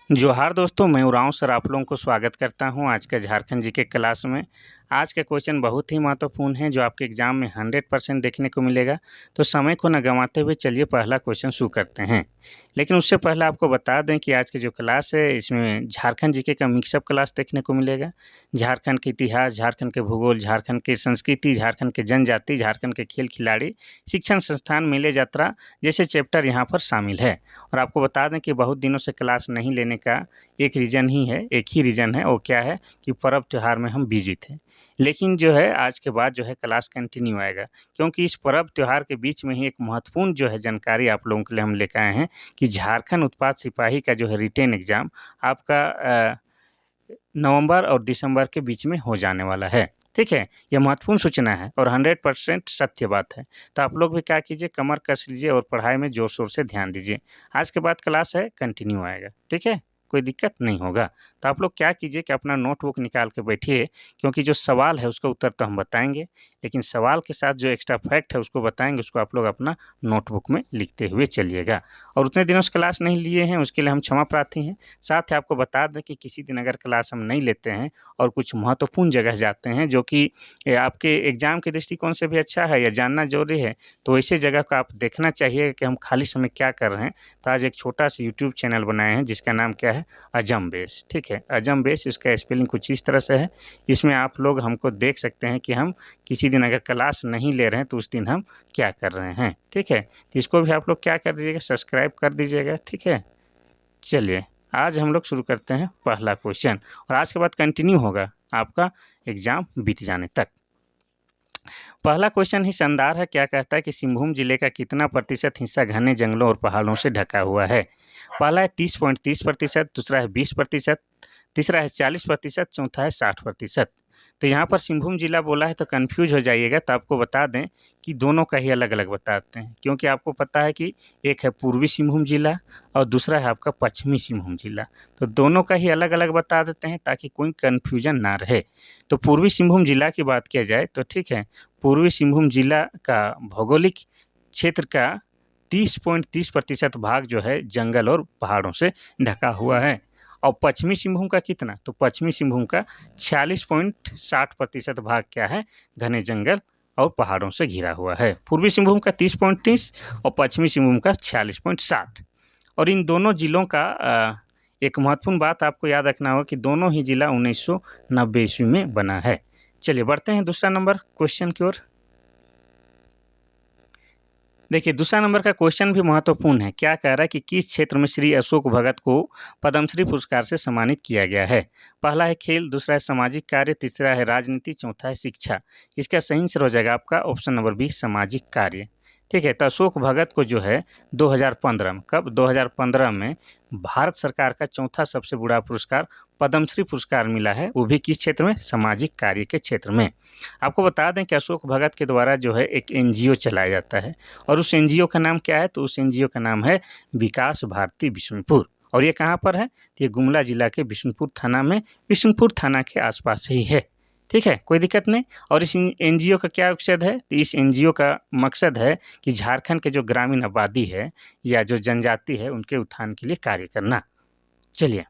जोहार दोस्तों, मैं उरांव सर आप लोगों को स्वागत करता हूं आज के झारखंड जीके क्लास में। आज का क्वेश्चन बहुत ही महत्वपूर्ण है जो आपके एग्जाम में 100% देखने को मिलेगा। तो समय को न गंवाते हुए चलिए पहला क्वेश्चन शुरू करते हैं। लेकिन उससे पहले आपको बता दें कि आज की जो क्लास है इसमें झारखंड जीके का मिक्सअप क्लास देखने को मिलेगा। झारखंड के इतिहास, झारखंड के भूगोल, झारखंड की संस्कृति, झारखंड के जनजाति, झारखंड के खेल खिलाड़ी, शिक्षण संस्थान, मेले यात्रा जैसे चैप्टर यहाँ पर शामिल है। और आपको बता दें कि बहुत दिनों से क्लास नहीं लेने का एक रीज़न ही है, एक ही रीज़न है, वो क्या है कि पर्व त्योहार में हम बिज़ी थे। लेकिन जो है आज के बाद जो है क्लास कंटिन्यू आएगा, क्योंकि इस पर्व त्योहार के बीच में ही एक महत्वपूर्ण जो है जानकारी आप लोगों के लिए हम लेकर आए हैं कि झारखंड उत्पाद सिपाही का जो है रिटेन एग्ज़ाम आपका नवंबर और दिसंबर के बीच में हो जाने वाला है। ठीक है? यह महत्वपूर्ण सूचना है और 100% सत्य बात है। तो आप लोग भी क्या कीजिए, कमर कस लीजिए और पढ़ाई में ज़ोर-शोर से ध्यान दीजिए। आज के बाद क्लास है, कंटिन्यू आएगा। ठीक है? कोई दिक्कत नहीं होगा। तो आप लोग क्या कीजिए कि अपना नोटबुक निकाल के बैठिए, क्योंकि जो सवाल है उसका उत्तर तो हम बताएँगे, लेकिन सवाल के साथ जो एक्स्ट्रा फैक्ट है उसको बताएँगे, उसको आप लोग अपना नोटबुक में लिखते हुए चलिएगा। और उतने दिनों से क्लास नहीं लिए हैं उसके लिए हम क्षमा प्रार्थी हैं। साथ ही आपको बता दें कि किसी दिन अगर क्लास हम नहीं लेते हैं और कुछ महत्वपूर्ण जगह जाते हैं जो कि आपके एग्ज़ाम के दृष्टिकोण से भी अच्छा है या जानना ज़रूरी है, तो ऐसे जगह को आप देखना चाहिए कि हम खाली समय क्या कर रहे हैं। तो आज एक छोटा-सा यूट्यूब चैनल बनाए हैं जिसका नाम क्या है, अजम बेस। ठीक है? अजम बेस, इसका स्पेलिंग कुछ इस तरह से है। इसमें आप लोग हमको देख सकते हैं कि हम किसी दिन अगर क्लास नहीं ले रहे हैं तो उस दिन हम क्या कर रहे हैं। ठीक है? तो इसको भी आप लोग क्या कर दीजिएगा, सब्सक्राइब कर दीजिएगा। ठीक है? चलिए, आज हम लोग शुरू करते हैं पहला क्वेश्चन और आज के बाद कंटिन्यू होगा आपका एग्ज़ाम बीत जाने तक। पहला क्वेश्चन ही शानदार है, क्या कहता है कि सिंहभूम जिले का कितना प्रतिशत हिस्सा घने जंगलों और पहाड़ों से ढका हुआ है? पहला है 30.30%, दूसरा है 20%, तीसरा है 40%, चौथा है 60%। तो यहाँ पर सिंहभूम जिला बोला है तो कन्फ्यूज़ हो जाइएगा, तो आपको बता दें कि दोनों का ही अलग-अलग बताते हैं, क्योंकि आपको पता है कि एक है पूर्वी सिंहभूम जिला और दूसरा है आपका पश्चिमी सिंहभूम जिला। तो दोनों का ही अलग-अलग बता देते हैं ताकि कोई कन्फ्यूज़न ना रहे। तो पूर्वी सिंहभूम जिला की बात किया जाए तो ठीक है, पूर्वी सिंहभूम जिला का भौगोलिक क्षेत्र का 30.30% भाग जो है जंगल और पहाड़ों से ढका हुआ है। और पश्चिमी सिंहभूम का कितना? तो पश्चिमी सिंहभूम का 46.60% भाग क्या है? घने जंगल और पहाड़ों से घिरा हुआ है। पूर्वी सिंहभूम का 30.30 और पश्चिमी सिंहभूम का 46.60। और इन दोनों जिलों का एक महत्वपूर्ण बात आपको याद रखना होगा कि दोनों ही जिला 1990 ईस्वी में बना है। चलिए बढ़ते हैं दूसरा नंबर क्वेश्चन की ओर। देखिए दूसरा नंबर का क्वेश्चन भी महत्वपूर्ण है। क्या कह रहा है कि किस क्षेत्र में श्री अशोक भगत को पद्मश्री पुरस्कार से सम्मानित किया गया है? पहला है खेल, दूसरा है सामाजिक कार्य, तीसरा है राजनीति, चौथा है शिक्षा। इसका सही आंसर हो जाएगा आपका ऑप्शन नंबर बी, सामाजिक कार्य। ठीक है, तो अशोक भगत को जो है 2015 में, कब? 2015 में भारत सरकार का चौथा सबसे बड़ा पुरस्कार पद्मश्री पुरस्कार मिला है, वो भी किस क्षेत्र में? सामाजिक कार्य के क्षेत्र में। आपको बता दें कि अशोक भगत के द्वारा जो है एक एनजीओ चलाया जाता है और उस एनजीओ का नाम क्या है? तो उस एनजीओ का नाम है विकास भारती बिशुनपुर। और ये कहाँ पर है? तो ये गुमला जिला के बिशुनपुर थाना में, बिशुनपुर थाना के आसपास ही है। ठीक है, कोई दिक्कत नहीं। और इस एनजीओ का क्या मकसद है? तो इस एनजीओ का मकसद है कि झारखंड के जो ग्रामीण आबादी है या जो जनजाति है उनके उत्थान के लिए कार्य करना। चलिए,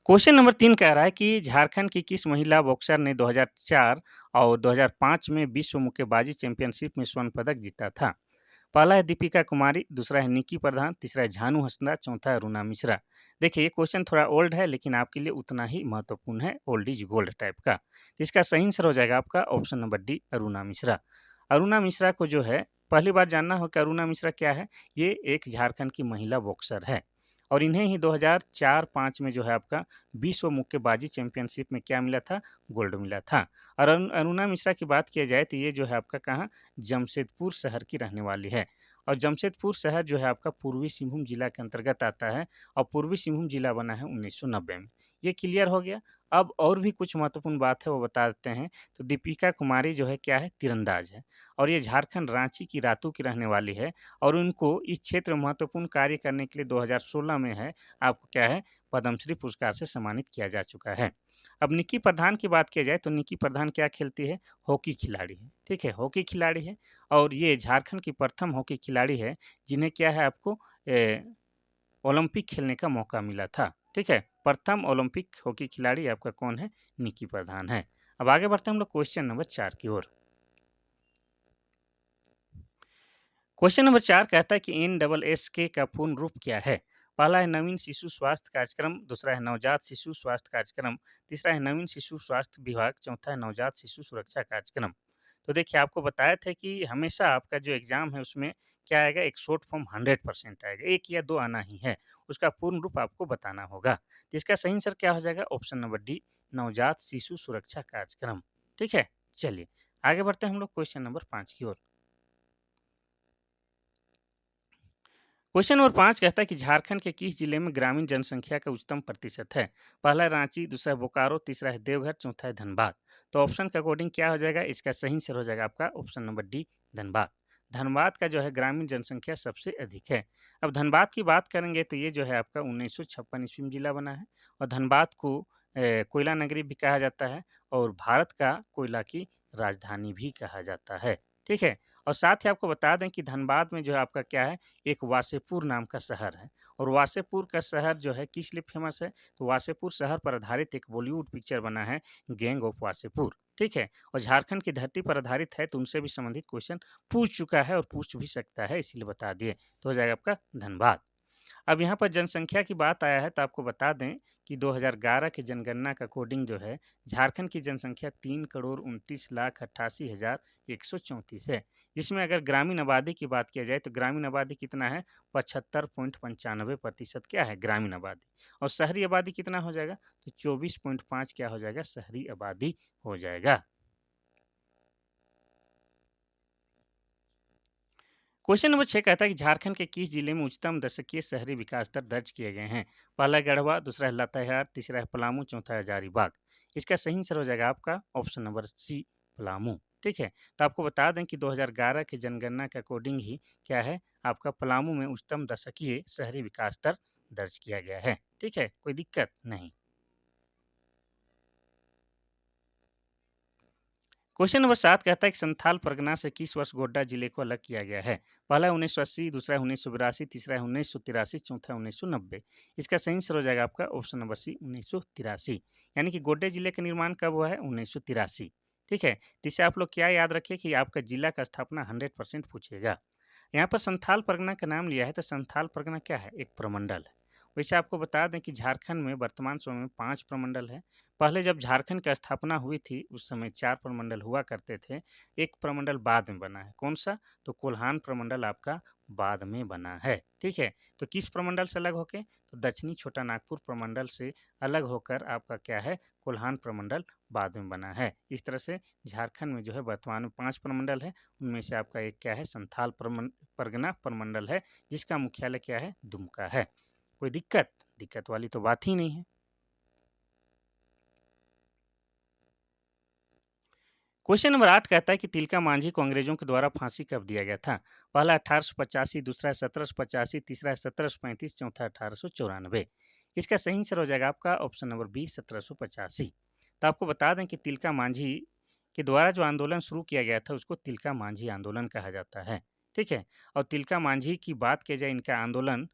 क्वेश्चन नंबर 3 कह रहा है कि झारखंड की किस महिला बॉक्सर ने 2004 और 2005 में विश्व मुक्केबाजी चैंपियनशिप में स्वर्ण पदक जीता था? पहला है दीपिका कुमारी, दूसरा है निक्की प्रधान, तीसरा है झानू हंसदा, चौथा है अरुणा मिश्रा। देखिए ये क्वेश्चन थोड़ा ओल्ड है लेकिन आपके लिए उतना ही महत्वपूर्ण है, ओल्ड इज गोल्ड टाइप का। तो इसका सही आंसर हो जाएगा आपका option number D, Aruna Mishra. Aruna Mishra को जो है पहली बार जानना हो कि अरुणा मिश्रा क्या है, ये एक झारखंड की महिला बॉक्सर है और इन्हें ही 2004-5 में जो है आपका विश्व मुक्केबाजी चैंपियनशिप में क्या मिला था? गोल्ड मिला था। और अरुणा मिश्रा की बात किया जाए तो ये जो है आपका कहाँ? जमशेदपुर शहर की रहने वाली है और जमशेदपुर शहर जो है आपका पूर्वी सिंहभूम जिला के अंतर्गत आता है और पूर्वी सिंहभूम जिला बना है 1990 में। ये क्लियर हो गया। अब और भी कुछ महत्वपूर्ण बात है वो बता देते हैं। तो दीपिका कुमारी जो है क्या है? तीरंदाज है और ये झारखंड रांची की रातू की रहने वाली है और उनको इस क्षेत्र में महत्वपूर्ण कार्य करने के लिए 2016 में है आपको क्या है? पद्मश्री पुरस्कार से सम्मानित किया जा चुका है। अब निक्की प्रधान की बात किया जाए तो निक्की प्रधान क्या खेलती है? हॉकी खिलाड़ी है। ठीक है, हॉकी खिलाड़ी है और ये झारखंड की प्रथम हॉकी खिलाड़ी है जिन्हें क्या है आपको ओलंपिक खेलने का मौका मिला था। ठीक है, प्रथम ओलंपिक हॉकी खिलाड़ी आपका कौन है? निकी प्रधान है। अब आगे बढ़ते हैं हम लोग क्वेश्चन नंबर 4 की ओर। क्वेश्चन नंबर 4 कहता है कि NSSK का पूर्ण रूप क्या है? पहला है नवीन शिशु स्वास्थ्य कार्यक्रम, दूसरा है नवजात शिशु स्वास्थ्य कार्यक्रम, तीसरा है नवीन शिशु स्वास्थ्य विभाग, चौथा है नवजात शिशु सुरक्षा कार्यक्रम। तो देखिए आपको बताया था कि हमेशा आपका जो एग्ज़ाम है उसमें क्या आएगा, एक शॉर्ट फॉर्म 100% आएगा, 1 या 2 आना ही है। उसका पूर्ण रूप आपको बताना होगा। तो इसका सही आंसर क्या हो जाएगा? ऑप्शन नंबर डी, नवजात शिशु सुरक्षा कार्यक्रम। ठीक है? चलिए, आगे बढ़ते हैं हम लोग क्वेश्चन नंबर 5 की ओर। क्वेश्चन नंबर 5 कहता है कि झारखंड के किस जिले में ग्रामीण जनसंख्या का उच्चतम प्रतिशत है? पहला है रांची, दूसरा है बोकारो, तीसरा है देवघर, चौथा है धनबाद। तो ऑप्शन के अकॉर्डिंग क्या हो जाएगा? इसका सही आंसर हो जाएगा आपका option number D, Dhanbad. Dhanbad का जो है ग्रामीण जनसंख्या सबसे अधिक है। अब धनबाद की बात करेंगे तो ये जो है आपका 1956 ईस्वी में जिला बना है और धनबाद को कोयला नगरी भी कहा जाता है और भारत का कोयला की राजधानी भी कहा जाता है। ठीक है? और साथ ही आपको बता दें कि धनबाद में जो है आपका क्या है, एक वासेपुर नाम का शहर है और वासेपुर का शहर जो है किस लिए फेमस है? तो वासेपुर शहर पर आधारित एक बॉलीवुड पिक्चर बना है, गैंग ऑफ वासेपुर। ठीक है? और झारखंड की धरती पर आधारित है तो उनसे भी संबंधित क्वेश्चन पूछ चुका है और पूछ भी सकता है, इसीलिए बता दिए। तो हो जाएगा आपका धनबाद। अब यहाँ पर जनसंख्या की बात आया है तो आपको बता दें कि 2011 की जनगणना का कोडिंग जो है, झारखंड की जनसंख्या 3,29,88,134 है। जिसमें अगर ग्रामीण आबादी की बात किया जाए तो ग्रामीण आबादी कितना है? 75.95% क्या है? ग्रामीण आबादी। और शहरी आबादी कितना हो जाएगा? तो 24.5 क्या हो जाएगा? शहरी आबादी हो जाएगा। क्वेश्चन नंबर 6 कहता है कि झारखंड के किस जिले में उच्चतम दशकीय शहरी विकास दर दर्ज किए गए हैं? पहला है गढ़वा, दूसरा है लातेहार, तीसरा है पलामू, चौथा है हजारीबाग। इसका सही आंसर हो जाएगा आपका ऑप्शन नंबर सी, पलामू। ठीक है? तो आपको बता दें कि 2011 की जनगणना के अकॉर्डिंग ही क्या है, आपका पलामू में उच्चतम दशकीय शहरी विकास दर दर्ज किया गया है। ठीक है? कोई दिक्कत नहीं। क्वेश्चन नंबर 7 कहता है कि संथाल परगना से किस वर्ष गोड्डा जिले को अलग किया गया है? पहला है 1980, दूसरा है 1982, तीसरा है 1983, चौथा है 1990। इसका सही आंसर हो जाएगा आपका ऑप्शन नंबर सी, 1983। यानी कि गोड्डा जिले का निर्माण कब हुआ है? 1983। ठीक है? तो इससे आप लोग क्या याद रखिए कि आपका जिला का स्थापना 100% पूछेगा। यहाँ पर संथाल परगना का नाम लिया है तो संथाल परगना क्या है? एक प्रमंडल है। वैसे आपको बता दें कि झारखंड में वर्तमान समय में 5 प्रमंडल हैं। पहले जब झारखंड की स्थापना हुई थी उस समय 4 प्रमंडल हुआ करते थे। एक प्रमंडल बाद में बना है, कौन-सा? तो कोल्हान प्रमंडल आपका बाद में बना है, ठीक है? तो किस प्रमंडल से अलग होके? तो दक्षिणी छोटा नागपुर प्रमंडल से अलग होकर आपका क्या है? कोल्हान प्रमंडल बाद में बना है। इस तरह से झारखंड में जो है वर्तमान में 5 प्रमंडल है, उनमें से आपका एक क्या है? संथाल परगना प्रमंडल है, जिसका मुख्यालय क्या है? दुमका है। कोई दिक्कत? दिक्कत वाली तो बात ही नहीं है। क्वेश्चन नंबर 8 कहता है कि तिलका मांझी को अंग्रेजों के द्वारा फांसी कब दिया गया था? पहला 1885, दूसरा है 1785, तीसरा है 1735, चौथा 1894। इसका सही आंसर हो जाएगा आपका ऑप्शन नंबर बी, 1785। तो आपको बता दें कि तिलका मांझी के द्वारा जो आंदोलन शुरू किया गया था उसको तिलका मांझी आंदोलन कहा जाता है। ठीक है? और तिलका मांझी की बात की जाए इनका आंदोलन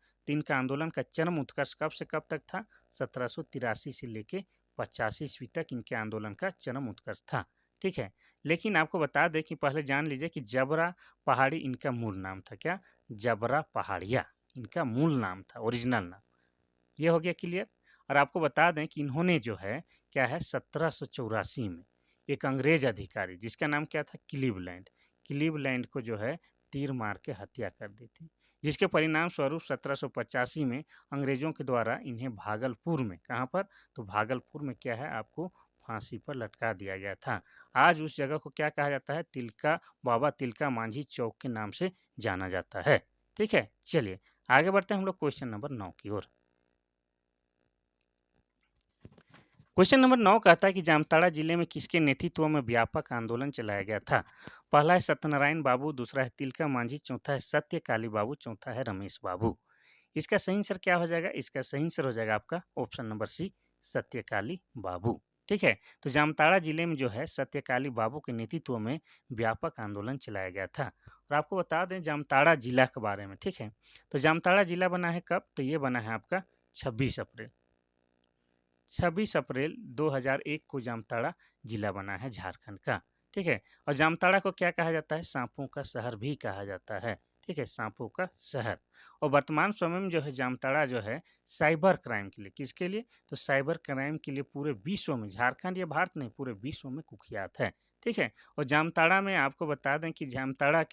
का चरम उत्कर्ष कब से कब तक था? 1783 से लेके 85 ईस्वी तक इनके आंदोलन का चरम उत्कर्ष था। ठीक है? लेकिन आपको बता दें कि पहले जान लीजिए कि जबरा पहाड़ी इनका मूल नाम था। क्या? जबरा पहाड़िया इनका मूल नाम था, ओरिजिनल नाम। ये हो गया क्लियर। और आपको बता दें कि इन्होंने जो है क्या है 1784 में एक अंग्रेज अधिकारी जिसका नाम क्या था? क्लीवलैंड। क्लीवलैंड को जो है तीर मार के हत्या कर दी थी, जिसके परिणाम स्वरूप 1785 में अंग्रेजों के द्वारा इन्हें भागलपुर में, कहाँ पर? तो भागलपुर में क्या है आपको फांसी पर लटका दिया गया था। आज उस जगह को क्या कहा जाता है? तिलका बाबा तिलका मांझी चौक के नाम से जाना जाता है। ठीक है? चलिए आगे बढ़ते हैं हम लोग क्वेश्चन नंबर 9 की ओर। क्वेश्चन नंबर 9 कहता है कि जामताड़ा जिले में किसके नेतृत्व में व्यापक आंदोलन चलाया गया था? पहला है सत्यनारायण बाबू, दूसरा है तिलका मांझी, चौथा है सत्य काली बाबू, चौथा है रमेश बाबू। इसका सही आंसर क्या हो जाएगा? इसका सही आंसर हो जाएगा आपका ऑप्शन नंबर सी, सत्यकाली बाबू। ठीक है? तो जामताड़ा जिले में जो है सत्यकाली बाबू के नेतृत्व में व्यापक आंदोलन चलाया गया था। और आपको बता दें जामताड़ा जिला के बारे में, ठीक है। तो जामताड़ा जिला बना है कब? तो ये बना है आपका 26 अप्रैल 2001 को जामताड़ा जिला बना है झारखंड का, ठीक है। और जामताड़ा को क्या कहा जाता है? सांपों का शहर भी कहा जाता है, ठीक है, सांपों का शहर। और वर्तमान समय में जो है जामताड़ा जो है साइबर क्राइम के लिए, किसके लिए? तो साइबर क्राइम के लिए पूरे विश्व में, झारखंड या भारत नहीं पूरे विश्व में कुख्यात है, ठीक है। और जामताड़ा में आपको बता दें कि जामताड़ा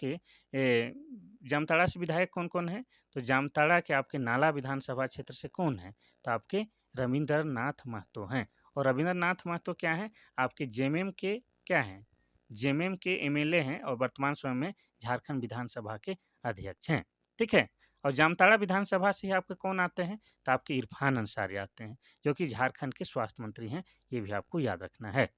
से विधायक कौन कौन है? तो जामताड़ा के आपके नाला विधानसभा क्षेत्र से कौन है? तो आपके रविंद्रनाथ महतो हैं। और रविंद्रनाथ महतो क्या हैं? आपके जेएमएम के क्या हैं? जेएमएम के एमएलए हैं और वर्तमान समय में झारखंड विधानसभा के अध्यक्ष हैं, ठीक है। और जामताड़ा विधानसभा से ही आपके कौन आते हैं? तो आपके इरफान अंसारी आते हैं, जो कि झारखंड के स्वास्थ्य मंत्री हैं, ये भी आपको याद रखना है।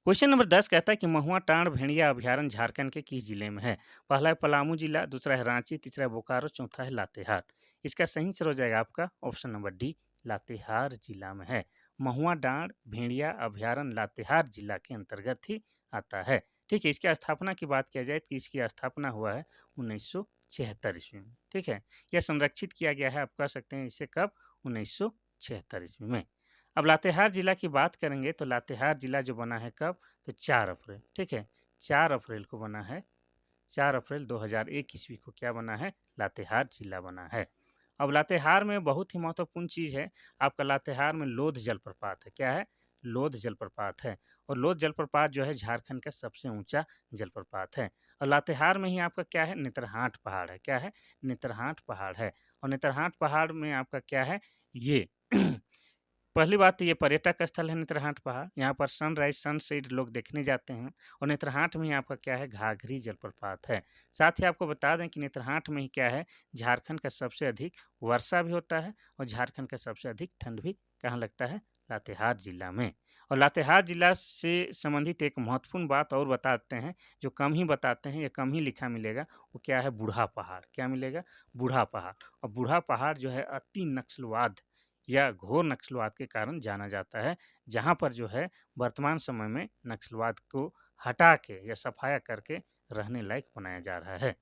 क्वेश्चन नंबर 10 कहता है कि महुआ टांड़ भेड़िया अभ्यारण्य झारखंड के किस जिले में है? पहला है पलामू जिला, दूसरा है रांची, तीसरा है बोकारो, चौथा है लातेहार। इसका सही आंसर हो जाएगा आपका ऑप्शन नंबर डी, लातेहार जिला में है। महुआ डांड़ भेड़िया अभ्यारण्य लातेहार जिला के अंतर्गत ही आता है, ठीक है। इसकी स्थापना की बात किया जाए तो इसकी स्थापना हुआ है 1976 ईस्वी में, ठीक है। यह संरक्षित किया गया है, आप कह सकते हैं इसे कब? 1976 ईस्वी में। अब लातेहार जिला की बात करेंगे तो लातेहार जिला जो बना है कब? तो 4 अप्रैल, ठीक है, 4 अप्रैल को बना है। 4 अप्रैल 2001 ईस्वी को क्या बना है? लातेहार जिला बना है। अब लातेहार में बहुत ही महत्वपूर्ण चीज़ है, आपका लातेहार में लोध जलप्रपात है। क्या है? लोध जलप्रपात है। और लोध जलप्रपात जो है झारखंड का सबसे ऊंचा जलप्रपात है। और लातेहार में ही आपका क्या है? नेत्रहाट पहाड़ है। क्या है? नेत्रहाट पहाड़ है। और नेत्रहाट पहाड़ में आपका क्या है? ये पहली बात तो ये पर्यटक स्थल है नेत्रहाट पहाड़, यहाँ पर सनराइज सनसेट लोग देखने जाते हैं। और नेत्रहाट में ही आपका क्या है? घाघरी जलप्रपात है। साथ ही आपको बता दें कि नेत्रहाट में ही क्या है? झारखंड का सबसे अधिक वर्षा भी होता है और झारखंड का सबसे अधिक ठंड भी कहाँ लगता है? लातेहार जिला में। और लातेहार जिला से संबंधित एक महत्वपूर्ण बात और बताते हैं, जो कम ही बताते हैं या कम ही लिखा मिलेगा, वो क्या है? बूढ़ा पहाड़। क्या मिलेगा? बूढ़ा पहाड़। और बूढ़ा पहाड़ जो है अति नक्सलवाद या घोर नक्सलवाद के कारण जाना जाता है, जहाँ पर जो है वर्तमान समय में नक्सलवाद को हटा के या सफाया करके रहने लायक बनाया जा रहा है।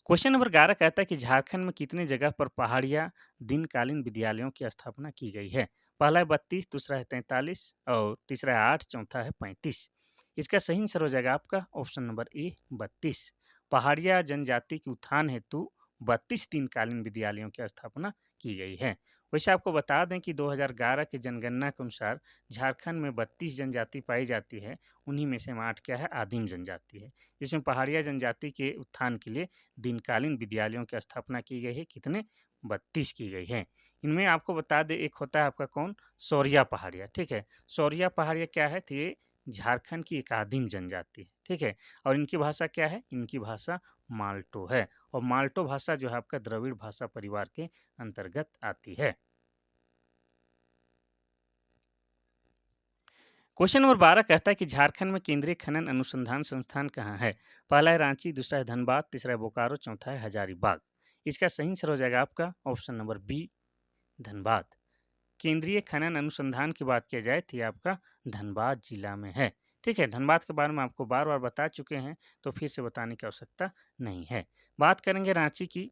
क्वेश्चन नंबर 11 कहता है कि झारखंड में कितने जगह पर पहाड़िया दिनकालीन विद्यालयों की स्थापना की गई है? पहला है 32, दूसरा है 43 और तीसरा है 8, चौथा है 35। इसका सही आंसर हो जाएगा आपका ऑप्शन नंबर ए 32। पहाड़िया जनजाति के उत्थान हेतु 32 दिनकालीन विद्यालयों की स्थापना की गई है। वैसे आपको बता दें कि 2011 की जनगणना के अनुसार झारखंड में 32 जनजाति पाई जाती है, उन्हीं में से 8 क्या है? आदिम जनजाति है, जिसमें पहाड़िया जनजाति के उत्थान के लिए दीनकालीन विद्यालयों की स्थापना की गई है। कितने? 32 की गई है। इनमें आपको बता दें एक होता है आपका कौन? सौरिया पहाड़िया, ठीक है। सौरिया पहाड़िया क्या है? तो ये झारखंड की एक आदिम जनजाति है, ठीक है। और इनकी भाषा क्या है? इनकी भाषा माल्टो है। और माल्टो भाषा जो है आपका द्रविड़ भाषा परिवार के अंतर्गत आती है। क्वेश्चन नंबर 12 कहता है कि झारखंड में केंद्रीय खनन अनुसंधान संस्थान कहाँ है? पहला है रांची, दूसरा है धनबाद, तीसरा है बोकारो, चौथा है हजारीबाग। इसका सही आंसर हो जाएगा आपका ऑप्शन नंबर बी, धनबाद। केंद्रीय खनन अनुसंधान की बात किया जाए तो ये आपका धनबाद जिला में है, ठीक है। धनबाद के बारे में आपको बार बार बता चुके हैं, तो फिर से बताने की आवश्यकता नहीं है। बात करेंगे रांची की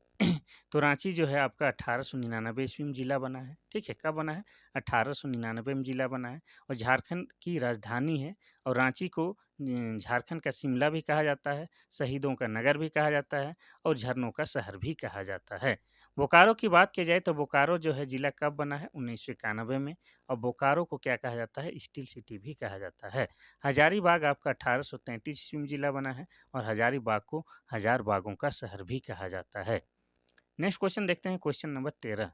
तो रांची जो है आपका 1899 ईस्वी में जिला बना है, ठीक है। कब बना है? 1899 में जिला बना है। और झारखंड की राजधानी है। और रांची को झारखंड का शिमला भी कहा जाता है, शहीदों का नगर भी कहा जाता है और झरनों का शहर भी कहा जाता है। बोकारो की बात की जाए तो बोकारो जो है जिला कब बना है? 1991 में। और बोकारो को क्या कहा जाता है? स्टील सिटी भी कहा जाता है। हजारीबाग आपका 1833 ईस्वी में जिला बना है और हजारीबाग को हजार बागों का शहर भी कहा जाता है। नेक्स्ट क्वेश्चन देखते हैं, क्वेश्चन नंबर 13।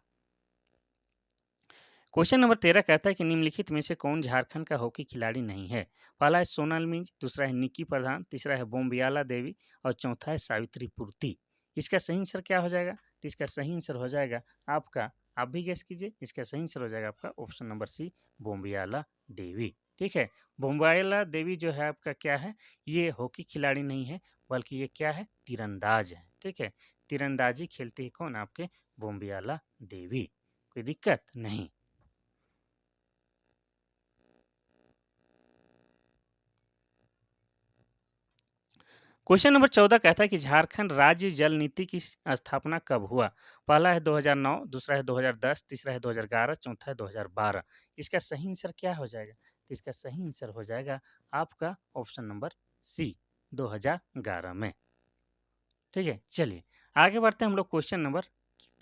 क्वेश्चन नंबर 13 कहता है कि निम्नलिखित में से कौन झारखंड का हॉकी खिलाड़ी नहीं है? पहला है सोनल मिंज, दूसरा है निक्की प्रधान, तीसरा है बोम्बियाला देवी और चौथा है सावित्री पूर्ति। इसका सही आंसर क्या हो जाएगा? तो इसका सही आंसर हो जाएगा आपका, आप भी गेस कीजिए, इसका सही आंसर हो जाएगा आपका ऑप्शन नंबर सी, बोम्बियाला देवी, ठीक है। बोम्बियाला देवी जो है आपका क्या है? ये हॉकी खिलाड़ी नहीं है, बल्कि ये क्या है? तीरंदाज है, ठीक है। तीरंदाजी खेलती है कौन? आपके बोम्बियाला देवी। कोई दिक्कत नहीं। क्वेश्चन नंबर 14 कहता है कि झारखंड राज्य जल नीति की स्थापना कब हुआ? पहला है 2009, दूसरा है 2010, तीसरा है 2011, चौथा है 2012। इसका सही आंसर क्या हो जाएगा? तो इसका सही आंसर हो जाएगा आपका ऑप्शन नंबर सी, 2011 में। ठीक है, चलिए आगे बढ़ते हैं हम लोग क्वेश्चन नंबर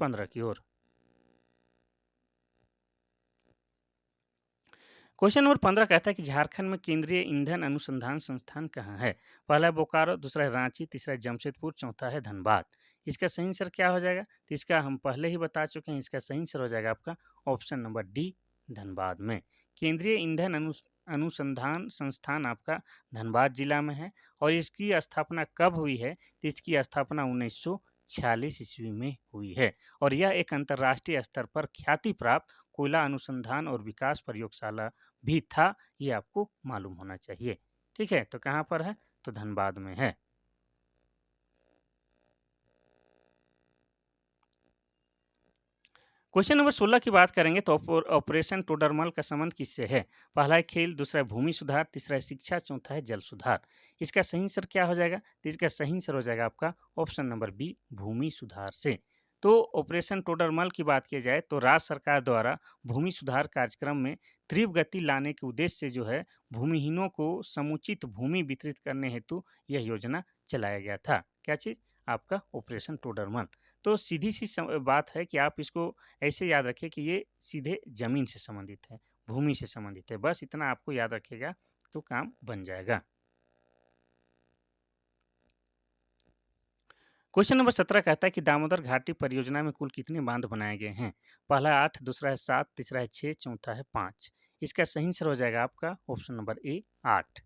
15 की ओर। क्वेश्चन नंबर 15 कहता है कि झारखंड में केंद्रीय ईंधन अनुसंधान संस्थान कहाँ है? पहला है बोकारो, दूसरा है रांची, तीसरा है जमशेदपुर, चौथा है धनबाद। इसका सही आंसर क्या हो जाएगा? तो इसका हम पहले ही बता चुके हैं, इसका सही आंसर हो जाएगा आपका ऑप्शन नंबर डी, धनबाद में। केंद्रीय ईंधन अनुसंधान संस्थान आपका धनबाद जिला में है और इसकी स्थापना कब हुई है? तो इसकी स्थापना 1946 ईस्वी में हुई है और यह एक अंतर्राष्ट्रीय स्तर पर ख्याति प्राप्त कोयला अनुसंधान और विकास प्रयोगशाला भी था, ये आपको मालूम होना चाहिए। ठीक है, तो कहाँ पर है? तो धनबाद में है। क्वेश्चन नंबर 16 की बात करेंगे तो ऑपरेशन टोडरमल का संबंध किससे है? पहला है खेल, दूसरा है भूमि सुधार, तीसरा है शिक्षा, चौथा है जल सुधार। इसका सही आंसर क्या हो जाएगा? तो इसका सही आंसर हो जाएगा आपका ऑप्शन नंबर बी, भूमि सुधार से। तो ऑपरेशन टोडरमल की बात की जाए तो राज्य सरकार द्वारा भूमि सुधार कार्यक्रम में तीव्र गति लाने के उद्देश्य से जो है भूमिहीनों को समुचित भूमि वितरित करने हेतु यह योजना चलाया गया था। क्या चीज? आपका ऑपरेशन टोडरमल। तो सीधी सी बात है कि आप इसको ऐसे याद रखिए कि ये सीधे ज़मीन से संबंधित है, भूमि से संबंधित है। बस इतना आपको याद रखिएगा तो काम बन जाएगा। क्वेश्चन नंबर 17 कहता है कि दामोदर घाटी परियोजना में कुल कितने बांध बनाए गए हैं? पहला है 8, दूसरा है 7, तीसरा है 6, चौथा है 5। इसका सही आंसर हो जाएगा आपका ऑप्शन नंबर ए, 8।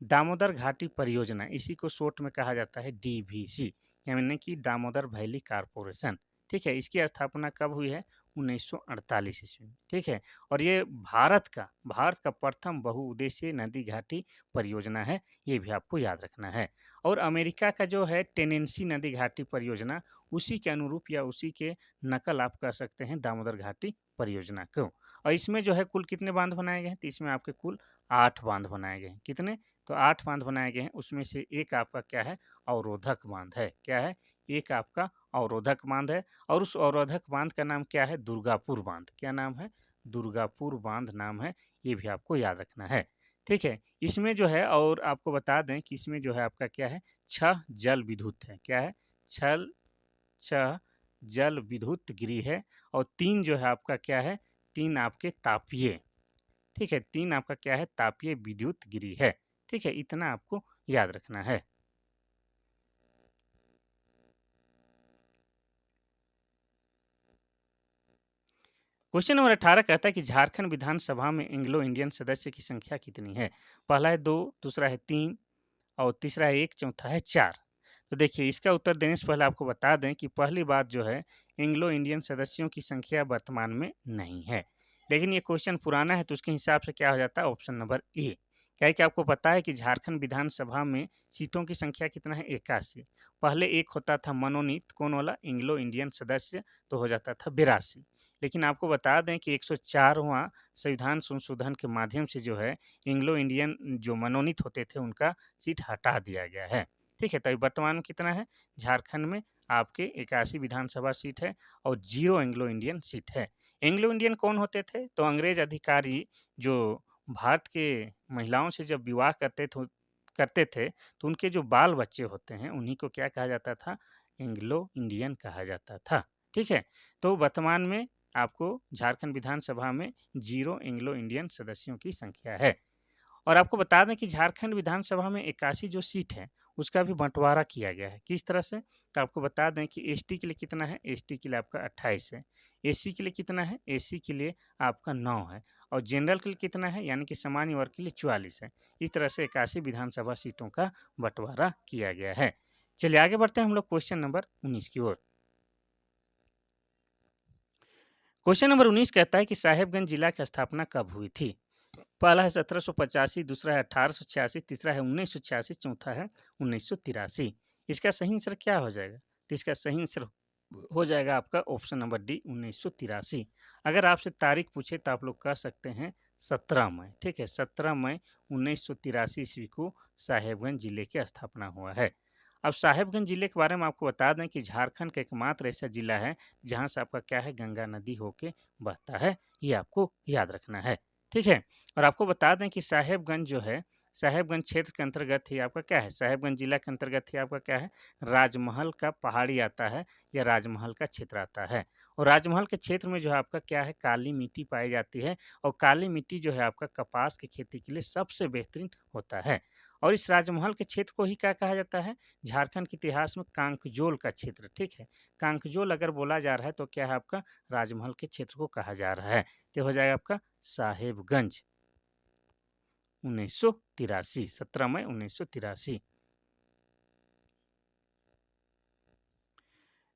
दामोदर घाटी परियोजना इसी को शॉर्ट में कहा जाता है डीवीसी, यानी कि दामोदर वैली कारपोरेशन। ठीक है, इसकी स्थापना कब हुई है? 1948 ईस्वी में। ठीक है, और ये भारत का प्रथम बहुउद्देशीय नदी घाटी परियोजना है, ये भी आपको याद रखना है। और अमेरिका का जो है टेनेंसी नदी घाटी परियोजना, उसी के अनुरूप या उसी के नकल आप कह सकते हैं दामोदर घाटी परियोजना को। और इसमें जो है कुल कितने बांध बनाए गए हैं? तो इसमें आपके कुल 8 बांध बनाए गए हैं। कितने? तो 8 बांध बनाए गए हैं, उसमें से एक आपका क्या है? अवरोधक बांध है। क्या है? एक आपका अवरोधक बांध है और उस अवरोधक बांध का नाम क्या है? दुर्गापुर बांध। क्या नाम है? दुर्गापुर बांध नाम है, ये भी आपको याद रखना है। ठीक है, इसमें जो है और आपको बता दें कि इसमें जो है आपका क्या है? 6 जल विद्युत है। क्या है? छल 6 जल विद्युत गिरी है और 3 जो है आपका क्या है? 3 आपके तापीय। ठीक है, 3 आपका क्या है? तापीय विद्युत गिरी है। ठीक है, इतना आपको याद रखना है। क्वेश्चन नंबर 18 कहता है कि झारखंड विधानसभा में एंग्लो इंडियन सदस्य की संख्या कितनी है? पहला है 2, दूसरा है 3 और तीसरा है 1, चौथा है 4। तो देखिए इसका उत्तर देने से पहले आपको बता दें कि पहली बात जो है एंग्लो इंडियन सदस्यों की संख्या वर्तमान में नहीं है। लेकिन ये क्वेश्चन पुराना है तो उसके हिसाब से क्या हो जाता है? Option number A. क्या है कि आपको पता है कि झारखंड विधानसभा में सीटों की संख्या कितना है? 81। पहले एक होता था मनोनीत, कौन वाला? एंग्लो इंडियन सदस्य, तो हो जाता था 82। लेकिन आपको बता दें कि 104वां संविधान संशोधन के माध्यम से जो है एंग्लो इंडियन जो मनोनीत होते थे उनका सीट हटा दिया गया है। ठीक है, तो अभी वर्तमान में कितना है? झारखंड में आपके 81 विधानसभा सीट है और 0 एंग्लो इंडियन सीट है। एंग्लो इंडियन कौन होते थे? तो अंग्रेज अधिकारी जो भारत के महिलाओं से जब विवाह करते थे तो उनके जो बाल बच्चे होते हैं उन्हीं को क्या कहा जाता था? एंग्लो इंडियन कहा जाता था। ठीक है, तो वर्तमान में आपको झारखंड विधानसभा में 0 एंग्लो इंडियन सदस्यों की संख्या है। और आपको बता दें कि झारखंड विधानसभा में 81 जो सीट है, उसका भी बँटवारा किया गया है। किस तरह से? तो आपको बता दें कि एसटी के लिए कितना है? एसटी के लिए आपका 28 है। एससी के लिए कितना है? एससी के लिए आपका 9 है और जनरल के लिए कितना है? यानी कि सामान्य वर्ग के लिए 44 है। इस तरह से 81 विधानसभा सीटों का बँटवारा किया गया है। चलिए आगे बढ़ते हैं हम लोग क्वेश्चन नंबर 19 की ओर। क्वेश्चन नंबर 19 कहता है कि साहेबगंज जिला की स्थापना कब हुई थी? पहला है 1785, दूसरा है 1886, तीसरा है 1986, चौथा है 1983। इसका सही आंसर क्या हो जाएगा? तो इसका सही आंसर हो जाएगा आपका ऑप्शन नंबर डी, 1983। अगर आपसे तारीख पूछे तो आप लोग कह सकते हैं 17 मई। ठीक है, 17 मई 1983 ईस्वी को साहेबगंज जिले की स्थापना हुआ है। अब साहेबगंज जिले के बारे में आपको बता दें कि झारखंड का एकमात्र ऐसा जिला है जहाँ से आपका क्या है गंगा नदी होके बहता है, ये आपको याद रखना है। ठीक है, और आपको बता दें कि साहेबगंज जो है, साहेबगंज क्षेत्र के अंतर्गत ही आपका क्या है, साहेबगंज जिला के अंतर्गत ही आपका क्या है, राजमहल का पहाड़ी आता है या राजमहल का क्षेत्र आता है। और राजमहल के क्षेत्र में जो है आपका क्या है, काली मिट्टी पाई जाती है और काली मिट्टी जो है आपका कपास की खेती के लिए सबसे बेहतरीन होता है। और इस राजमहल के क्षेत्र को ही क्या कहा जाता है, झारखंड के इतिहास में कांकजोल का क्षेत्र। ठीक है, कांकजोल अगर बोला जा रहा है तो क्या है आपका, राजमहल के क्षेत्र को कहा जा रहा है। तो हो जाएगा आपका साहेबगंज 1983, 17 मई 1983।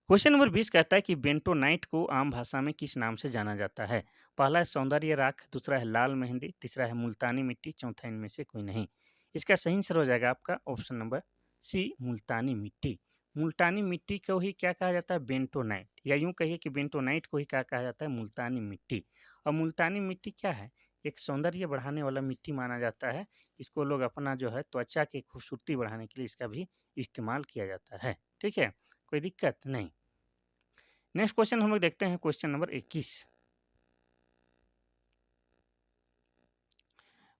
क्वेश्चन नंबर 20 कहता है कि बेंटोनाइट को आम भाषा में किस नाम से जाना जाता है। पहला है सौंदर्य राख, दूसरा है लाल मेहंदी, तीसरा है मुल्तानी मिट्टी, चौथा इनमें से कोई नहीं। इसका सही आंसर हो जाएगा आपका ऑप्शन नंबर सी, मुल्तानी मिट्टी। मुल्तानी मिट्टी को ही क्या कहा जाता है, बेंटोनाइट, या यूं कहिए कि बेंटोनाइट को ही क्या कहा जाता है, मुल्तानी मिट्टी। और मुल्तानी मिट्टी क्या है, एक सौंदर्य बढ़ाने वाला मिट्टी माना जाता है। इसको लोग अपना जो है त्वचा की खूबसूरती बढ़ाने के लिए इसका भी इस्तेमाल किया जाता है। ठीक है, कोई दिक्कत नहीं। नेक्स्ट क्वेश्चन हम लोग देखते हैं, क्वेश्चन नंबर 21।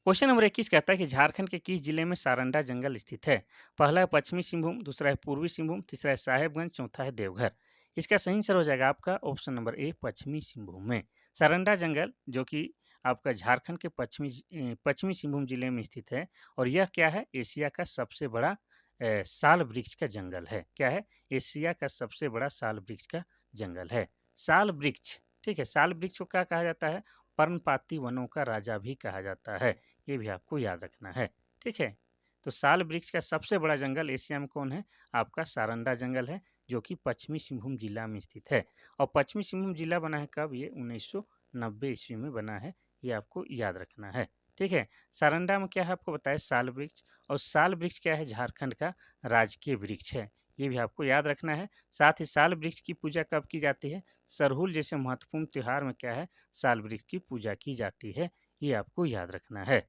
क्वेश्चन नंबर 21 कहता है कि झारखंड के किस जिले में सारंडा जंगल स्थित है। पहला है पश्चिमी सिंहभूम, दूसरा है पूर्वी सिंहभूम, तीसरा है साहेबगंज, चौथा है देवघर। इसका सही आंसर हो जाएगा आपका ऑप्शन नंबर ए, पश्चिमी सिंहभूम में। सारंडा जंगल जो कि आपका झारखंड के पश्चिमी सिंहभूम जिले में स्थित है। और यह क्या है, एशिया का सबसे बड़ा साल वृक्ष का जंगल है। क्या है, एशिया का सबसे बड़ा साल वृक्ष का जंगल है, साल वृक्ष। ठीक है, साल वृक्ष को क्या कहा जाता है, पर्णपाती वनों का राजा भी कहा जाता है, ये भी आपको याद रखना है। ठीक है, तो साल वृक्ष का सबसे बड़ा जंगल एशिया में कौन है, आपका सारंडा जंगल है, जो कि पश्चिमी सिंहभूम जिला में स्थित है। और पश्चिमी सिंहभूम जिला बना है कब, ये 1990 ईस्वी में बना है, ये आपको याद रखना है। ठीक है, सारंडा में क्या है आपको बताया, साल वृक्ष। और साल वृक्ष क्या है, झारखंड का राजकीय वृक्ष है, ये भी आपको याद रखना है। साथ ही साल वृक्ष की पूजा कब की जाती है, सरहुल जैसे महत्वपूर्ण त्योहार में क्या है, साल वृक्ष की पूजा की जाती है, ये आपको याद रखना है।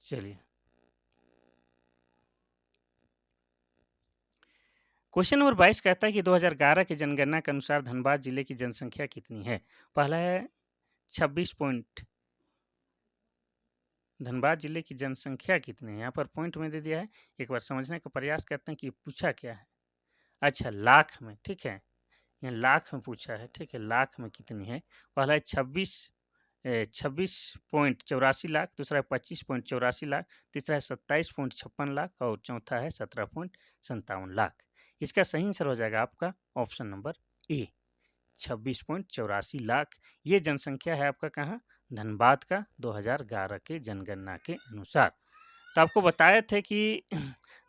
चलिए, क्वेश्चन नंबर 22 कहता है कि 2011 की जनगणना के अनुसार धनबाद जिले की जनसंख्या कितनी है। पहला है 26 पॉइंट, धनबाद जिले की जनसंख्या कितनी है, यहाँ पर पॉइंट में दे दिया है, एक बार समझने का प्रयास करते हैं कि पूछा क्या है। अच्छा, लाख में। ठीक है, ये लाख में पूछा है। ठीक है, लाख में कितनी है। पहला है 26.84 लाख, दूसरा है 25.84 लाख, तीसरा है 27.56 लाख और चौथा है 17.57 लाख। इसका सही आंसर हो जाएगा आपका ऑप्शन नंबर ए, 26.84 लाख। ये जनसंख्या है आपका कहाँ, धनबाद का 2011 के जनगणना के अनुसार। तो आपको बताए थे कि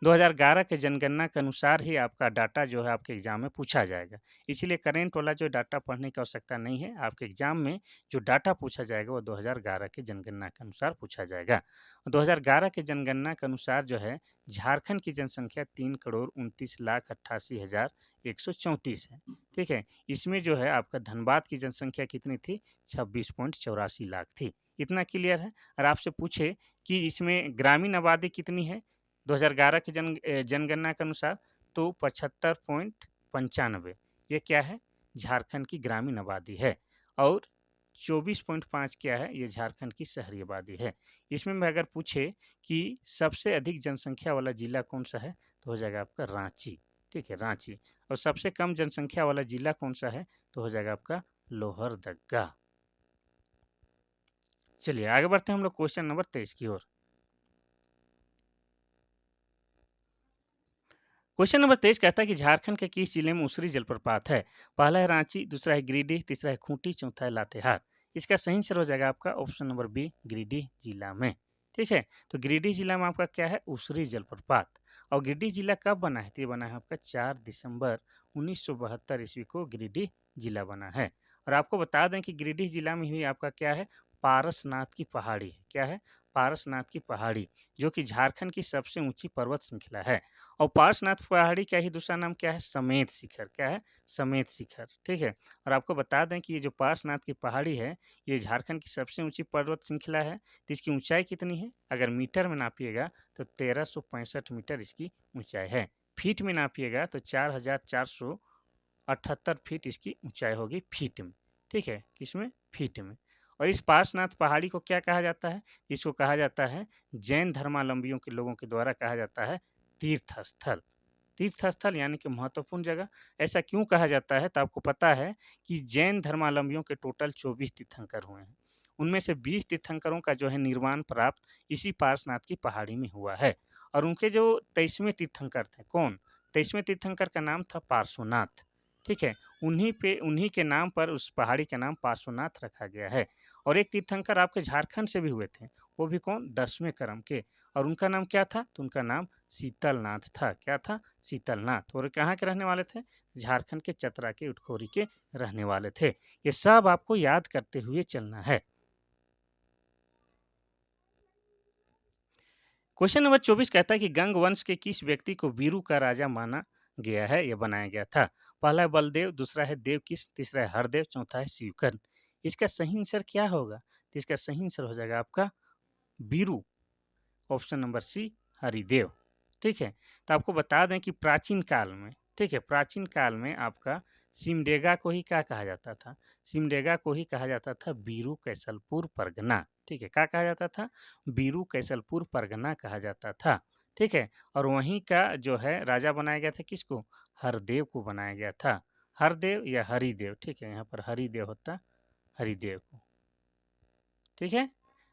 2011 के जनगणना के अनुसार ही आपका डाटा जो है आपके एग्जाम में पूछा जाएगा। इसीलिए करेंट वाला जो डाटा पढ़ने की आवश्यकता नहीं है, आपके एग्जाम में जो डाटा पूछा जाएगा वो 2011 के जनगणना के अनुसार पूछा जाएगा। 2011 के जनगणना के अनुसार जो है झारखंड की जनसंख्या 3,29,88,134 है। ठीक है, इसमें जो है आपका धनबाद की जनसंख्या कितनी थी, 26.84 लाख थी। इतना क्लियर है। और आपसे पूछे कि इसमें ग्रामीण आबादी कितनी है 2011 की जनगणना के अनुसार, तो 75.95, ये क्या है, झारखंड की ग्रामीण आबादी है। और 24.5 क्या है, ये झारखंड की शहरी आबादी है। इसमें मैं अगर पूछे कि सबसे अधिक जनसंख्या वाला जिला कौन सा है, तो हो जाएगा आपका रांची। ठीक है, रांची। और सबसे कम जनसंख्या वाला जिला कौन सा है, तो हो जाएगा आपका लोहरदगा। चलिए आगे बढ़ते हैं हम लोग क्वेश्चन नंबर 23 की ओर। क्वेश्चन नंबर 23 कहता है कि झारखंड के किस जिले में उसरी जलप्रपात है। पहला है रांची, दूसरा है गिरिडीह, तीसरा है खूंटी, चौथा है लातेहार। इसका सही आंसर हो जाएगा आपका ऑप्शन नंबर बी, गिरिडीह जिला में। ठीक है, तो गिरिडीह जिला में आपका क्या है, उसरी जलप्रपात। और गिरिडीह जिला कब बना है, तो ये बना है आपका 4 दिसंबर 1972 ईस्वी को गिरिडीह जिला बना है। और आपको बता दें कि गिरिडीह जिला में ही आपका क्या है, पारसनाथ की पहाड़ी है। क्या है, पारसनाथ की पहाड़ी, जो कि झारखंड की सबसे ऊँची पर्वत श्रृंखला है। और पारसनाथ पहाड़ी का ही दूसरा नाम क्या है? समेत शिखर। क्या है? समेत शिखर, ठीक है? और आपको बता दें कि ये जो पारसनाथ की पहाड़ी है, ये झारखंड की सबसे ऊँची पर्वत श्रृंखला है। तो इसकी ऊँचाई कितनी है? अगर मीटर में नापिएगा तो 1365 मीटर इसकी ऊँचाई है। फीट में नापिएगा तो 4478 फीट इसकी ऊँचाई होगी फीट में, ठीक है? किसमें? फीट में। और इस पार्श्वनाथ पहाड़ी को क्या कहा जाता है? इसको कहा जाता है जैन धर्मावलंबियों के लोगों के द्वारा कहा जाता है तीर्थ स्थल। तीर्थ स्थल यानी कि महत्वपूर्ण जगह। ऐसा क्यों कहा जाता है? तो आपको पता है कि जैन धर्मावलंबियों के टोटल 24 तीर्थंकर हुए हैं। उनमें से 20 तीर्थंकरों का जो है निर्वाण प्राप्त इसी पार्श्वनाथ की पहाड़ी में हुआ है। और उनके जो 23वें तीर्थंकर थे, कौन? 23वें तीर्थंकर का नाम था पार्श्वनाथ, ठीक है? उन्हीं के नाम पर उस पहाड़ी का नाम पार्श्वनाथ रखा गया है। और एक तीर्थंकर आपके झारखंड से भी हुए थे, वो भी कौन? 10वें क्रम के। और उनका नाम क्या था? तो उनका नाम शीतलनाथ था। क्या था? शीतलनाथ। और कहाँ के रहने वाले थे? झारखंड के चतरा के उटखोरी के रहने वाले थे। ये सब आपको याद करते हुए चलना है। क्वेश्चन नंबर 24 कहता है कि गंग वंश के किस व्यक्ति को वीरू का राजा माना गया है या बनाया गया था? पहला है बलदेव, दूसरा है देवकिश, तीसरा है हरदेव, चौथा है शिवकर्ण। इसका सही आंसर क्या होगा? तो इसका सही आंसर हो जाएगा आपका Veeru, option number C Haridev, ठीक है? तो आपको बता दें कि प्राचीन काल में, ठीक है, प्राचीन काल में आपका सिमडेगा को ही क्या कहा जाता था? सिमडेगा को ही कहा जाता था बीरू कैसलपुर परगना, ठीक है? क्या कहा जाता था? बीरू कैसलपुर परगना कहा जाता था, ठीक है? और वहीं का जो है राजा बनाया गया था किसको? हरदेव को बनाया गया था। हरदेव या हरिदेव, ठीक है? यहाँ पर हरिदेव होता, हरिदेव को, ठीक है?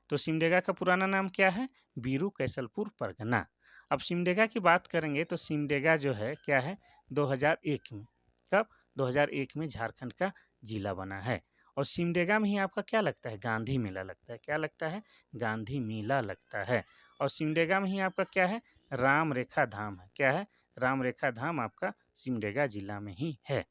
तो सिमडेगा का पुराना नाम क्या है? बीरू कैसलपुर परगना। अब सिमडेगा की बात करेंगे तो सिमडेगा जो है क्या है? 2001 में। कब? 2001 में झारखंड का जिला बना है। और सिमडेगा में ही आपका क्या लगता है? गांधी मेला लगता है। क्या लगता है? गांधी मेला लगता है। और सिमडेगा में ही आपका क्या है? राम रेखा धाम है। क्या है? राम रेखा धाम आपका सिमडेगा जिला में ही है।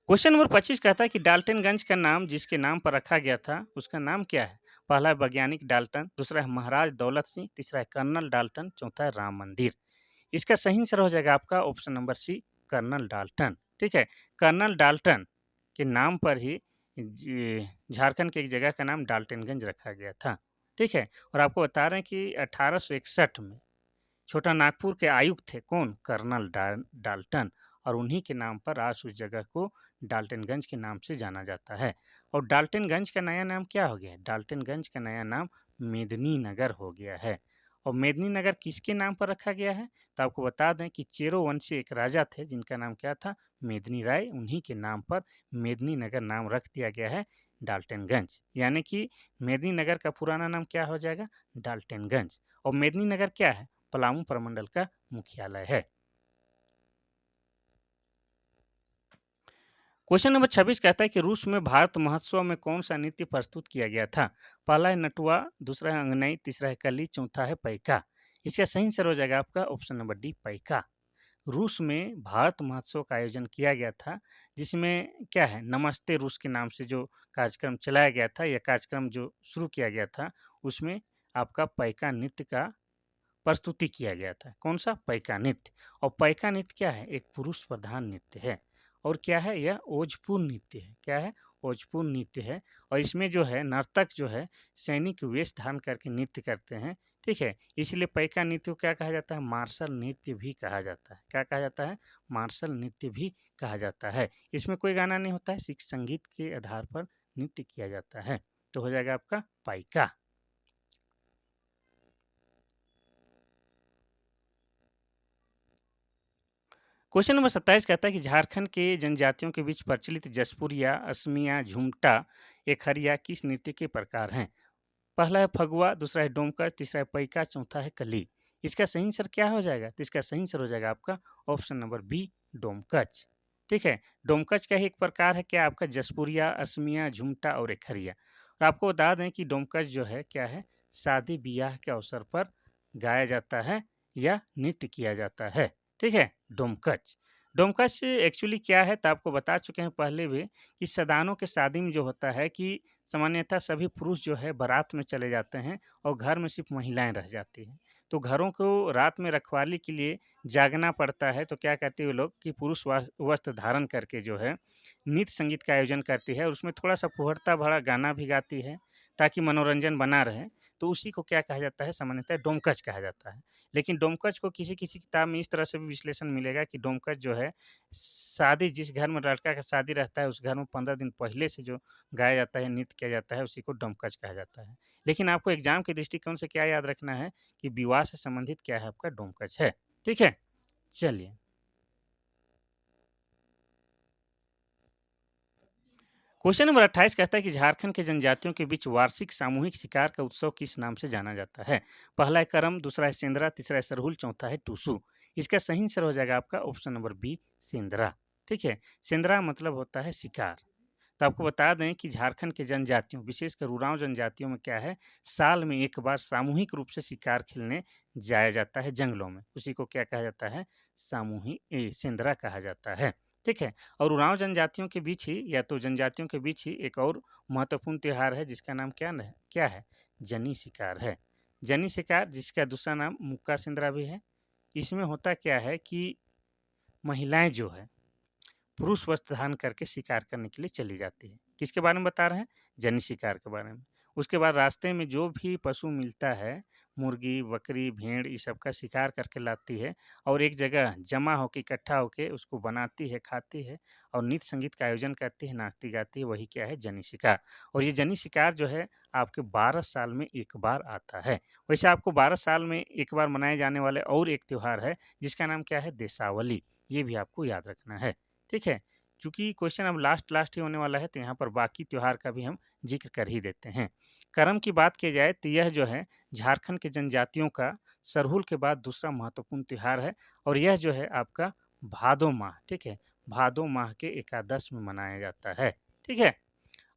क्वेश्चन नंबर 25 कहता है कि डाल्टनगंज का नाम जिसके नाम पर रखा गया था उसका नाम क्या है? पहला है वैज्ञानिक डाल्टन, दूसरा है महाराज दौलत सिंह, तीसरा है कर्नल डाल्टन, चौथा है राम मंदिर। इसका सही आंसर हो जाएगा आपका option number C colonel Dalton, ठीक है? कर्नल डाल्टन के नाम पर ही झारखंड की एक जगह का नाम डाल्टनगंज रखा गया था, ठीक है? और आपको बता रहे हैं कि 1861 में छोटा नागपुर के आयुक्त थे कौन? Colonel Dalton. और उन्हीं के नाम पर आज उस जगह को डाल्टनगंज के नाम से जाना जाता है। और डाल्टनगंज का नया नाम क्या हो गया है? डाल्टनगंज का नया नाम मेदिनी नगर हो गया है। और मेदिनी नगर किसके नाम पर रखा गया है? तो आपको बता दें कि चेरो वंशी एक राजा थे जिनका नाम क्या था? मेदिनी राय। उन्हीं के नाम पर मेदिनी नगर नाम रख दिया गया है डाल्टनगंज। यानी कि मेदिनी नगर का पुराना नाम क्या हो जाएगा? डाल्टनगंज। और मेदिनी नगर क्या है? पलामू प्रमंडल का मुख्यालय है। क्वेश्चन नंबर 26 कहता है कि रूस में भारत महोत्सव में कौन सा नृत्य प्रस्तुत किया गया था? पहला है नटुआ, दूसरा है अंगनई, तीसरा है कली, चौथा है पैका। इसका सही आंसर हो जाएगा आपका ऑप्शन नंबर डी पैका। रूस में भारत महोत्सव का आयोजन किया गया था जिसमें क्या है? नमस्ते रूस के नाम से जो कार्यक्रम चलाया गया था या कार्यक्रम जो शुरू किया गया था उसमें आपका पैका नृत्य का प्रस्तुति किया गया था। कौन सा? पैका नृत्य। और पैका नृत्य क्या है? एक पुरुष प्रधान नृत्य है। और क्या है? यह ओजपूर्ण नृत्य है। क्या है? ओजपूर्ण नृत्य है। और इसमें जो है नर्तक जो है सैनिक वेश धारण करके नृत्य करते हैं, ठीक है? इसलिए पैका नृत्य को क्या कहा जाता है? मार्शल नृत्य भी कहा जाता है। क्या कहा जाता है? मार्शल नृत्य भी कहा जाता है। इसमें कोई गाना नहीं होता है, सिर्फ संगीत के आधार पर नृत्य किया जाता है। तो हो जाएगा आपका पैका। क्वेश्चन नंबर 27 कहता है कि झारखंड के जनजातियों के बीच प्रचलित जसपुरिया, असमिया, झुमटा, एकहरिया किस नृत्य के प्रकार हैं? पहला है फगुआ, दूसरा है डोमकच, तीसरा है पैका, चौथा है कली। इसका सही आंसर क्या हो जाएगा? तो इसका सही आंसर हो जाएगा आपका ऑप्शन नंबर बी डोमकच, ठीक है? डोमकच का ही एक प्रकार है क्या आपका? जसपुरिया, असमिया, झुमटा और एकहरिया। और आपको बता दें कि डोमकच जो है क्या है? शादी ब्याह के अवसर पर गाया जाता है या नृत्य किया जाता है, ठीक है? डोमकच। डोमकच एक्चुअली क्या है तो आपको बता चुके हैं पहले भी कि सदानों के शादी में जो होता है कि सामान्यतः सभी पुरुष जो है बारात में चले जाते हैं और घर में सिर्फ महिलाएं रह जाती हैं। तो घरों को रात में रखवाली के लिए जागना पड़ता है, तो क्या कहते हैं वो लोग कि पुरुष वस्त्र धारण करके जो है नृत्य संगीत का आयोजन करती है और उसमें थोड़ा सा फुहड़ता भरा गाना भी गाती है ताकि मनोरंजन बना रहे। तो उसी को क्या कहा जाता है, सामान्यतः डोमकच कहा जाता है। लेकिन डोमकच को किसी-किसी किताब में इस तरह से भी विश्लेषण मिलेगा कि डोमकच जो है, शादी जिस घर में लड़का का शादी रहता है, उस घर में 15 दिन पहले से जो गाया जाता है, नृत्य किया जाता है, उसी को डोमकच कहा जाता है। लेकिन आपको एग्ज़ाम के दृष्टिकोण से क्या याद रखना है कि विवाह से संबंधित क्या है आपका डोमकच है। ठीक है? चलिए। क्वेश्चन नंबर 28 कहता है कि झारखंड के जनजातियों के बीच वार्षिक सामूहिक शिकार का उत्सव किस नाम से जाना जाता है? पहला है करम, दूसरा है सेंदरा, तीसरा है सरहुल, चौथा है टूसू। इसका सही आंसर हो जाएगा आपका ऑप्शन नंबर बी, सेंदरा। ठीक है? सेंदरा मतलब होता है शिकार। तो आपको बता दें कि झारखंड के जनजातियों, विशेषकर उरांव जनजातियों में क्या है, साल में एक बार सामूहिक रूप से शिकार खेलने जाया जाता है जंगलों में। उसी को क्या कहा जाता है? सेंदरा कहा जाता है। ठीक है? और उरांव जनजातियों के बीच ही या तो जनजातियों के बीच ही एक और महत्वपूर्ण त्योहार है जिसका नाम क्या है? जनी शिकार है। जनी शिकार जिसका दूसरा नाम मुक्का सेंदरा भी है। इसमें होता क्या है कि महिलाएं जो है पुरुष वस्त्र धारण करके शिकार करने के लिए चली जाती है। किसके बारे में बता रहे हैं? जनी शिकार के बारे में। उसके बाद रास्ते में जो भी पशु मिलता है, मुर्गी, बकरी, भेड़ इस सब का शिकार करके लाती है और एक जगह जमा होके इकट्ठा होके उसको बनाती है, खाती है और नृत्य संगीत का आयोजन करती है, नाचती-गाती है, वही क्या है जनी शिकार। और ये जनी शिकार जो है आपके 12 साल में 1 बार आता है। वैसे आपको 12 साल में 1 बार मनाए जाने वाले और एक त्योहार है जिसका नाम क्या है? देशावली। ये भी आपको याद रखना है। ठीक है? चूँकि क्वेश्चन अब लास्ट ही होने वाला है, तो यहाँ पर बाकी त्योहार का भी हम ज़िक्र कर ही देते हैं। करम की बात की जाए तो यह जो है झारखंड के जनजातियों का सरहुल के बाद दूसरा महत्वपूर्ण त्योहार है और यह जो है आपका भादो माह, ठीक है? भादो माह के एकादश में मनाया जाता है। ठीक है?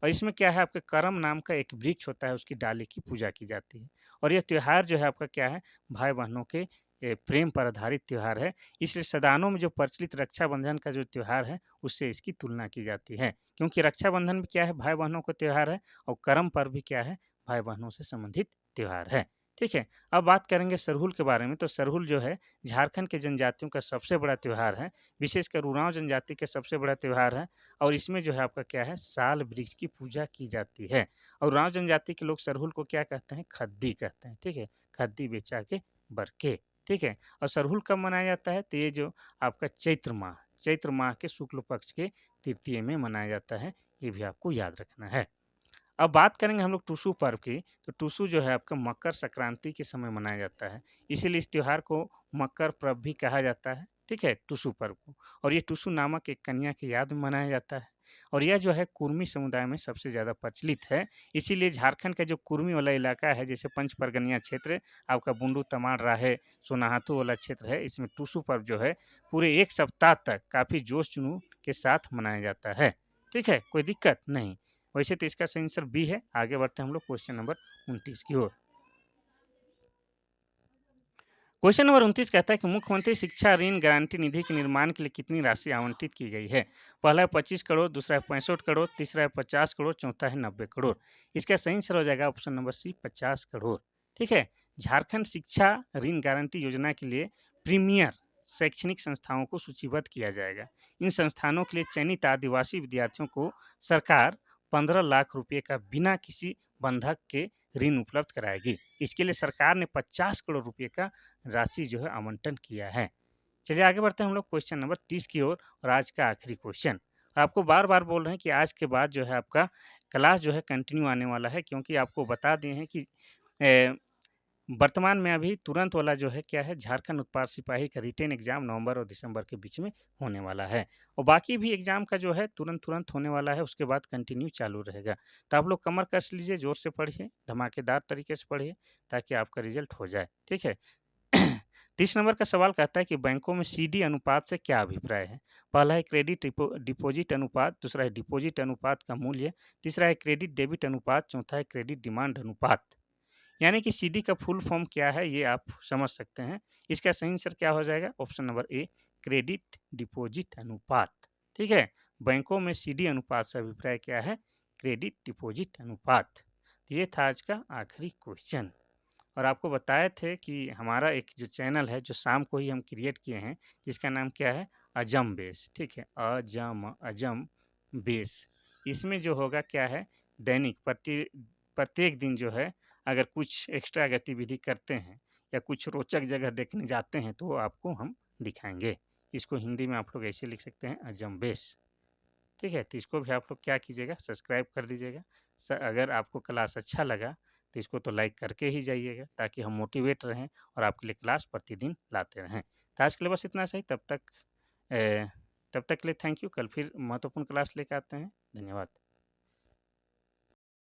और इसमें क्या है आपके करम नाम का एक वृक्ष होता है, उसकी डाली की पूजा की जाती है। और यह त्योहार जो है आपका क्या है, भाई-बहनों के प्रेम पर आधारित त्योहार है। इसलिए सदानों में जो प्रचलित रक्षाबंधन का जो त्योहार है, उससे इसकी तुलना की जाती है। क्योंकि रक्षाबंधन भी क्या है, भाई-बहनों का त्योहार है और करम पर्व भी क्या है, भाई-बहनों से संबंधित त्योहार है। ठीक है? अब बात करेंगे सरहुल के बारे में, तो सरहुल जो है झारखंड के जनजातियों का सबसे बड़ा त्योहार है, विशेषकर उरांव जनजाति का सबसे बड़ा त्योहार है। और इसमें जो है आपका क्या है, साल वृक्ष की पूजा की जाती है और उरांव जनजाति के लोग सरहुल को क्या कहते हैं? खद्दी कहते हैं। ठीक है? खद्दी बेचा के बरके। ठीक है? और सरहुल कब मनाया जाता है? तो ये जो आपका चैत्र माह के शुक्ल पक्ष के तृतीय में मनाया जाता है। ये भी आपको याद रखना है। अब बात करेंगे हम लोग टूसू पर्व की, तो टूसू जो है आपका मकर संक्रांति के समय मनाया जाता है। इसीलिए इस त्योहार को मकर पर्व भी कहा जाता है, ठीक है? टूसू पर्व को। और ये टूसू नामक एक कन्या की याद में मनाया जाता है और यह जो है कुर्मी समुदाय में सबसे ज़्यादा प्रचलित है। इसीलिए झारखंड का जो कुर्मी वाला इलाका है, जैसे पंच परगनिया क्षेत्र, आपका बुंडू, तमाड़, राहे, सोनाहातू वाला क्षेत्र है, इसमें टूसू पर्व जो है पूरे 1 सप्ताह तक काफ़ी जोश-जुनून के साथ मनाया जाता है। ठीक है? कोई दिक्कत नहीं। वैसे तो इसका सही आंसर बी है। आगे बढ़ते हैं हम लोग क्वेश्चन नंबर 29 की ओर। क्वेश्चन नंबर 29 कहता है कि मुख्यमंत्री शिक्षा ऋण गारंटी निधि के निर्माण के लिए कितनी राशि आवंटित की गई है? पहला है 25 करोड़, दूसरा है 65 करोड़, तीसरा है 50 करोड़, चौथा है 90 करोड़। इसका सही आंसर हो जाएगा ऑप्शन नंबर सी, 50 करोड़। ठीक है? झारखंड शिक्षा ऋण गारंटी योजना के लिए प्रीमियर शैक्षणिक संस्थाओं को सूचीबद्ध किया जाएगा। इन संस्थानों के लिए चयनित आदिवासी विद्यार्थियों को सरकार 15 लाख रुपए का बिना किसी बंधक के ऋण उपलब्ध कराएगी। इसके लिए सरकार ने 50 करोड़ रुपए का राशि जो है आवंटन किया है। चलिए आगे बढ़ते हैं हम लोग क्वेश्चन नंबर 30 की ओर और आज का आखिरी क्वेश्चन। आपको बार-बार बोल रहे हैं कि आज के बाद जो है आपका क्लास जो है कंटिन्यू आने वाला है, क्योंकि आपको बता दिए हैं कि अ, वर्तमान में अभी तुरंत वाला जो है क्या है, झारखंड उत्पाद सिपाही का रिटेन एग्जाम नवंबर और दिसंबर के बीच में होने वाला है और बाकी भी एग्जाम का जो है तुरंत होने वाला है, उसके बाद कंटिन्यू चालू रहेगा। तो आप लोग कमर कस लीजिए, जोर से पढ़िए, धमाकेदार तरीके से पढ़िए ताकि आपका रिजल्ट हो जाए। ठीक है? 30 नंबर का सवाल कहता है कि बैंकों में सीडी अनुपात से क्या अभिप्राय है? पहला है क्रेडिट डिपॉजिट अनुपात, दूसरा है डिपॉजिट अनुपात का मूल्य, तीसरा है क्रेडिट डेबिट अनुपात, चौथा है क्रेडिट डिमांड अनुपात। यानी कि सीडी का फुल फॉर्म क्या है ये आप समझ सकते हैं। इसका सही आंसर क्या हो जाएगा? Option number A, credit deposit अनुपात। ठीक है? बैंकों में सीडी अनुपात से अभिप्राय क्या है? क्रेडिट डिपॉजिट अनुपात। तो ये था आज का आखिरी क्वेश्चन। और आपको बताए थे कि हमारा एक जो चैनल है जो शाम को ही हम क्रिएट किए हैं, जिसका नाम क्या है? अजम बेस। ठीक है? अजम बेस। इसमें जो होगा क्या है? दैनिक प्रत्येक दिन जो है अगर कुछ एक्स्ट्रा गतिविधि करते हैं या कुछ रोचक जगह देखने जाते हैं तो वो आपको हम दिखाएँगे। इसको हिंदी में आप लोग ऐसे लिख सकते हैं, अजम बेस। ठीक है? तो इसको भी आप लोग क्या कीजिएगा? सब्सक्राइब कर दीजिएगा। अगर आपको क्लास अच्छा लगा तो इसको तो लाइक करके ही जाइएगा, ताकि हम मोटिवेट रहें और आपके लिए क्लास प्रतिदिन लाते रहें। तो आज के लिए बस इतना सही। तब तक के लिए थैंक यू। कल फिर महत्वपूर्ण क्लास लेके आते हैं। धन्यवाद।